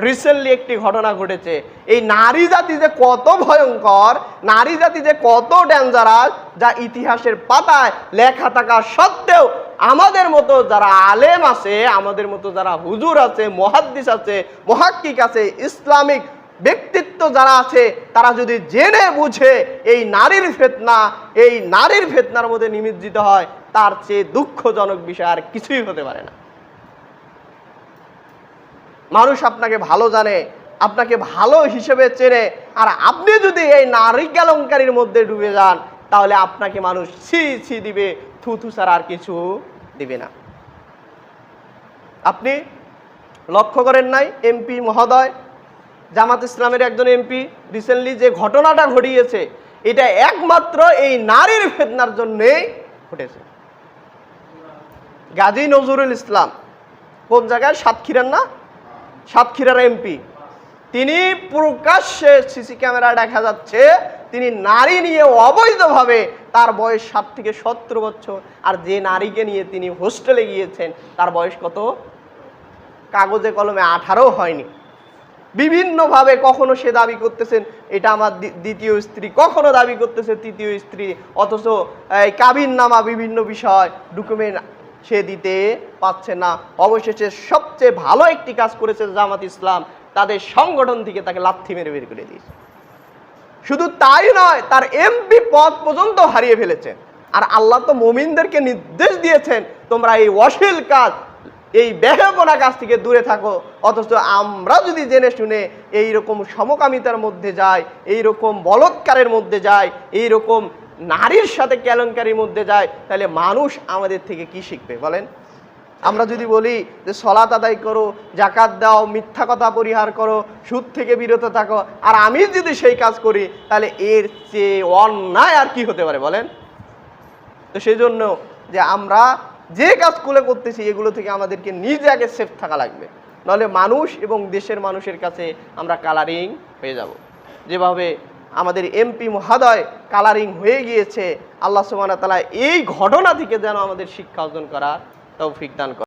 Recently একটি ঘটনা ঘটেছে। এই নারী জাতি যে কত ভয়ঙ্কর, নারী জাতি যে কত ডেঞ্জারাস, যা ইতিহাসের পাতায় লেখা থাকা সত্ত্বেও আমাদের মতো যারা আলেম আছে, আমাদের মতো যারা হুজুর আছে, মুহাদ্দিস আছে, মুহাক্কিক আছে, ইসলামিক ব্যক্তিত্ব যারা আছে, তারা যদি জেনে বুঝে এই নারীর ফিতনার মধ্যে নিমজ্জিত হয়, তার চেয়ে দুঃখজনক বিষয় আর কিছুই হতে পারে না। মানুষ আপনাকে ভালো জানে, আপনাকে ভালো হিসেবে চেনে, আর আপনি যদি এই নারী কেলেঙ্কারির মধ্যে ডুবে যান, তাহলে আপনাকে মানুষ ছি ছি দিবে, থুথু ছাড়া আর কিছু দিবে না। আপনি লক্ষ্য করেন নাই এমপি মহোদয়, জামাত ইসলামের একজন এমপি রিসেন্টলি যে ঘটনাটা ঘটিয়েছে, এটা একমাত্র এই নারীর ফিতনার জন্যেই ঘটেছে। গাজী নজরুল ইসলাম, কোন জায়গায়? সাতক্ষীরার না? সাতক্ষীরার এমপি। তিনি প্রকাশ্যে সিসি ক্যামেরায় দেখা যাচ্ছে তিনি নারী নিয়ে অবৈধভাবে, তার বয়স 7 থেকে 17 বছর, আর যে নারীকে নিয়ে তিনি হোস্টেলে গিয়েছেন তার বয়স কত? কাগজে কলমে 18 হয়নি। বিভিন্নভাবে কখনো সে দাবি করতেছেন এটা আমার দ্বিতীয় স্ত্রী, কখনো দাবি করতেছে তৃতীয় স্ত্রী, অথচ কাবিননামা বিভিন্ন বিষয় ডকুমেন্ট সে দিতে পারছে না। অবশেষে সবচেয়ে ভালো একটি কাজ করেছে জামাত ইসলাম, তাদের সংগঠন থেকে তাকে লাথি মেরে বের করে দিয়েছে। শুধু তাই নয়, তার এমপি পদ পর্যন্ত হারিয়ে ফেলেছে। আর আল্লাহ তো মুমিনদেরকে নির্দেশ দিয়েছেন তোমরা এই অশ্লীল কাজ, এই বেহায়াপনা কাজ থেকে দূরে থাকো। অথচ আমরা যদি জেনে শুনে এইরকম সমকামিতার মধ্যে যাই, এইরকম বলৎকারের মধ্যে যাই, এইরকম নারীর সাথে কেলেঙ্কারির মধ্যে যায়, তাহলে মানুষ আমাদের থেকে কি শিখবে বলেন? আমরা যদি বলি যে সলাত আদায় করো, জাকাত দাও, মিথ্যা কথা পরিহার করো, সুদ থেকে বিরত থাকো, আর আমি যদি সেই কাজ করি, তাহলে এর চেয়ে অন্যায় আর কি হতে পারে বলেন? তো সেই জন্য যে আমরা যে কাজগুলো করতেছি এগুলো থেকে আমাদেরকে নিজে আগে সেফ থাকা লাগবে, নাহলে মানুষ এবং দেশের মানুষের কাছে আমরা কালারিং হয়ে যাব। যেভাবে আমাদের এমপি মহোদয় কালারিং হয়ে গিয়েছে, আল্লাহ সুবহানাহু ওয়া তাআলা এই ঘটনা থেকে যেন আমাদের শিক্ষা অর্জন করার তৌফিক দান করে।